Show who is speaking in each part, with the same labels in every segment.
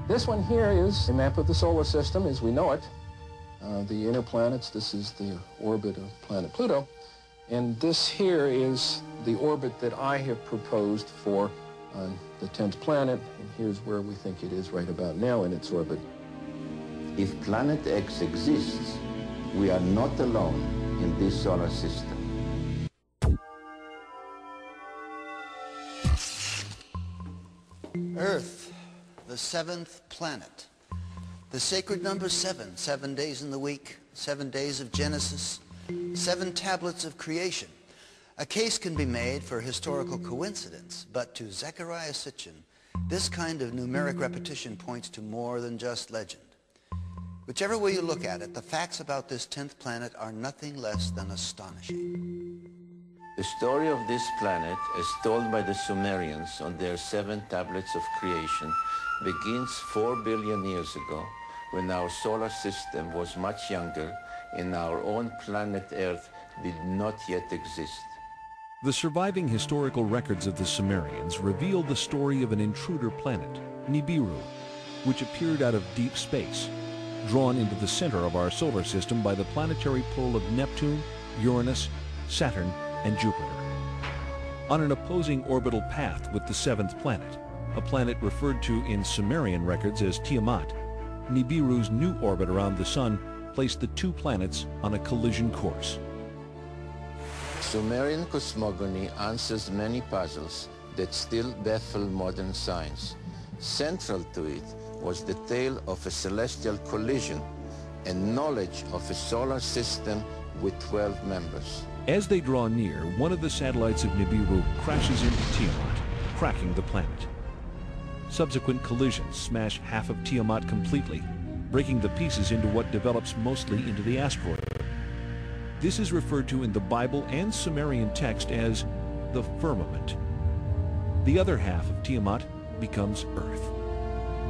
Speaker 1: This one here is a map of the solar system as we know it. The inner planets, this is the orbit of planet Pluto. And this here is the orbit that I have proposed for the 10th planet. And here's where we think it is right about now in its orbit.
Speaker 2: If planet X exists, we are not alone in this solar system.
Speaker 3: Earth, the 7th planet. The sacred number 7, 7 days in the week, 7 days of Genesis, 7 tablets of creation. A case can be made for historical coincidence, but to Zecharia Sitchin, this kind of numeric repetition points to more than just legend. Whichever way you look at it, the facts about this 10th planet are nothing less than astonishing.
Speaker 2: The story of this planet, as told by the Sumerians on their 7 tablets of creation, begins 4 billion years ago, when our solar system was much younger and our own planet Earth did not yet exist.
Speaker 4: The surviving historical records of the Sumerians reveal the story of an intruder planet, Nibiru, which appeared out of deep space, drawn into the center of our solar system by the planetary pull of Neptune, Uranus, Saturn, and Jupiter. On an opposing orbital path with the 7th planet, a planet referred to in Sumerian records as Tiamat, Nibiru's new orbit around the Sun placed the 2 planets on a collision course.
Speaker 2: Sumerian cosmogony answers many puzzles that still baffle modern science. Central to it was the tale of a celestial collision and knowledge of a solar system with 12 members.
Speaker 4: As they draw near, one of the satellites of Nibiru crashes into Tiamat, cracking the planet. Subsequent collisions smash half of Tiamat completely, breaking the pieces into what develops mostly into the asteroid. This is referred to in the Bible and Sumerian text as the firmament. The other half of Tiamat becomes Earth.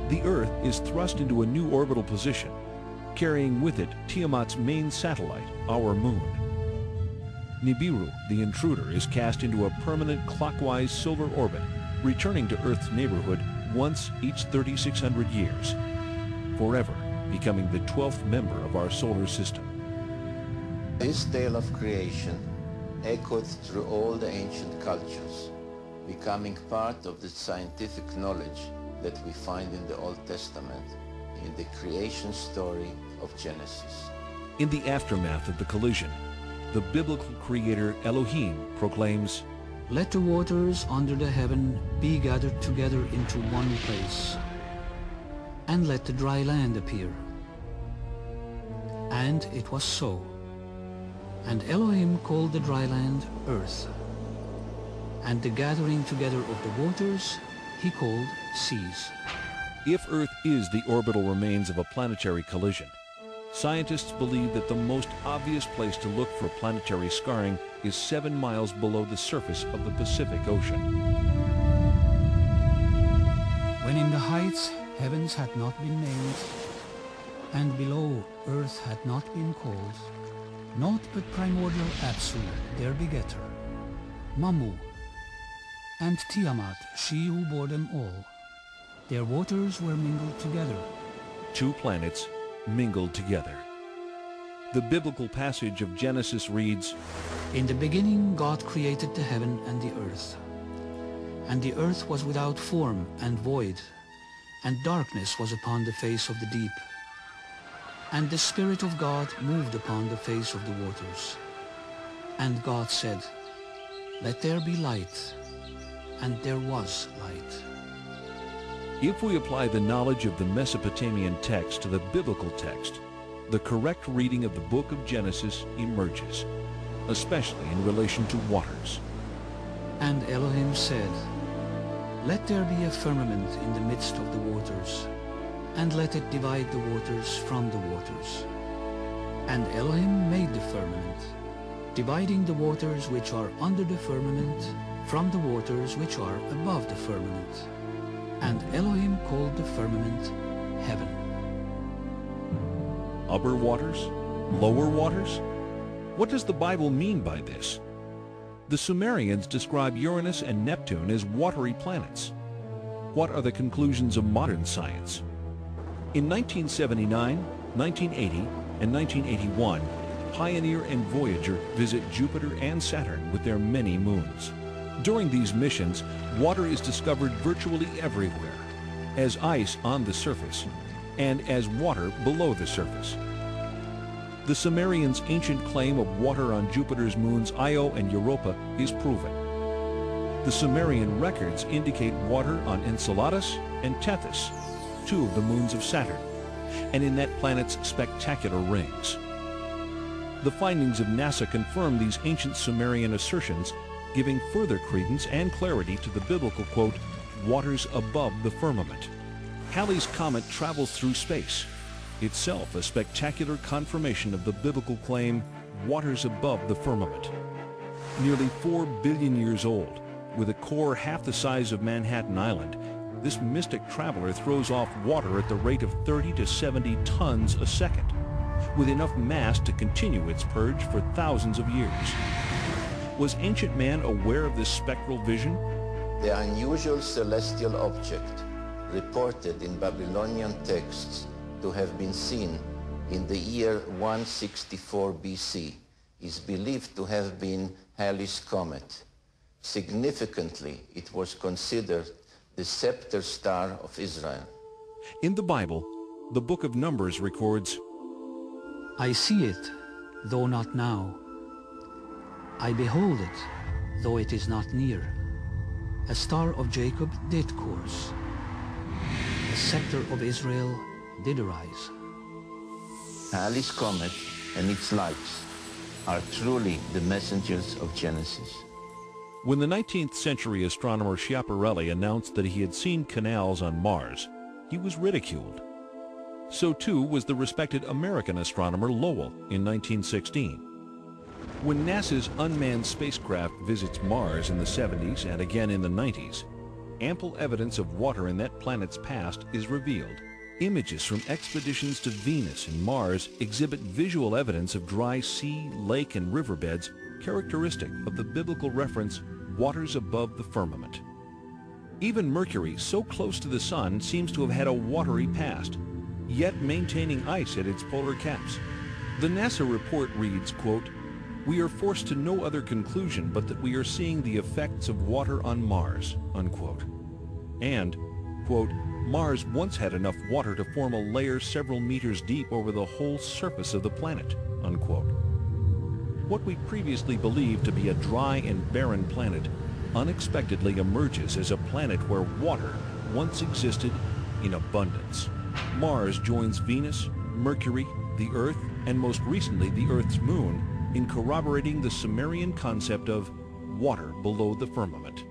Speaker 4: The Earth is thrust into a new orbital position, carrying with it Tiamat's main satellite, our moon. Nibiru, the intruder, is cast into a permanent clockwise solar orbit, returning to Earth's neighborhood once each 3,600 years, forever becoming the 12th member of our solar system.
Speaker 2: This tale of creation echoed through all the ancient cultures, becoming part of the scientific knowledge that we find in the Old Testament, in the creation story of Genesis.
Speaker 4: In the aftermath of the collision, the biblical creator Elohim proclaims,
Speaker 5: "Let the waters under the heaven be gathered together into one place, and let the dry land appear." And it was so. And Elohim called the dry land earth, and the gathering together of the waters he called seas.
Speaker 4: If Earth is the orbital remains of a planetary collision, scientists believe that the most obvious place to look for planetary scarring is 7 miles below the surface of the Pacific Ocean.
Speaker 5: When in the heights heavens had not been named, and below earth had not been called, naught but primordial Apsu, their begetter, Mamu, and Tiamat, she who bore them all. Their waters were mingled together.
Speaker 4: 2 planets mingled together. The biblical passage of Genesis reads,
Speaker 5: "In the beginning God created the heaven and the earth. And the earth was without form and void, and darkness was upon the face of the deep. And the Spirit of God moved upon the face of the waters. And God said, Let there be light. And there was light."
Speaker 4: If we apply the knowledge of the Mesopotamian text to the biblical text, the correct reading of the book of Genesis emerges, especially in relation to waters.
Speaker 5: And Elohim said, "Let there be a firmament in the midst of the waters, and let it divide the waters from the waters." And Elohim made the firmament, dividing the waters which are under the firmament from the waters which are above the firmament. And Elohim called the firmament heaven.
Speaker 4: Upper waters? Lower waters? What does the Bible mean by this? The Sumerians describe Uranus and Neptune as watery planets. What are the conclusions of modern science? In 1979, 1980, and 1981, Pioneer and Voyager visit Jupiter and Saturn with their many moons. During these missions, water is discovered virtually everywhere, as ice on the surface and as water below the surface. The Sumerians' ancient claim of water on Jupiter's moons Io and Europa is proven. The Sumerian records indicate water on Enceladus and Tethys, two of the moons of Saturn, and in that planet's spectacular rings. The findings of NASA confirm these ancient Sumerian assertions, giving further credence and clarity to the biblical quote, "waters above the firmament." Halley's Comet travels through space, itself a spectacular confirmation of the biblical claim, "waters above the firmament." Nearly 4 billion years old, with a core half the size of Manhattan Island, this mystic traveler throws off water at the rate of 30 to 70 tons a second, with enough mass to continue its purge for thousands of years. Was ancient man aware of this spectral vision?
Speaker 2: The unusual celestial object, reported in Babylonian texts to have been seen in the year 164 BC, is believed to have been Halley's Comet. Significantly, it was considered the scepter star of Israel.
Speaker 4: In the Bible, the book of Numbers records,
Speaker 5: I see it, though not now. I behold it, though it is not near. A star of Jacob did course. The scepter of Israel did arise.
Speaker 2: Halley's Comet and its lights are truly the messengers of Genesis.
Speaker 4: when the 19th century astronomer Schiaparelli announced that he had seen canals on Mars, he was ridiculed. So too was the respected American astronomer Lowell in 1916. When NASA's unmanned spacecraft visits Mars in the 70s and again in the 90s, ample evidence of water in that planet's past is revealed. Images from expeditions to Venus and Mars exhibit visual evidence of dry sea, lake, and riverbeds characteristic of the biblical reference, waters above the firmament. Even Mercury, so close to the Sun, seems to have had a watery past, yet maintaining ice at its polar caps. The NASA report reads, quote, "We are forced to no other conclusion but that we are seeing the effects of water on Mars," unquote. And, quote, "Mars once had enough water to form a layer several meters deep over the whole surface of the planet," unquote. What we previously believed to be a dry and barren planet unexpectedly emerges as a planet where water once existed in abundance. Mars joins Venus, Mercury, the Earth, and most recently the Earth's moon in corroborating the Sumerian concept of water below the firmament.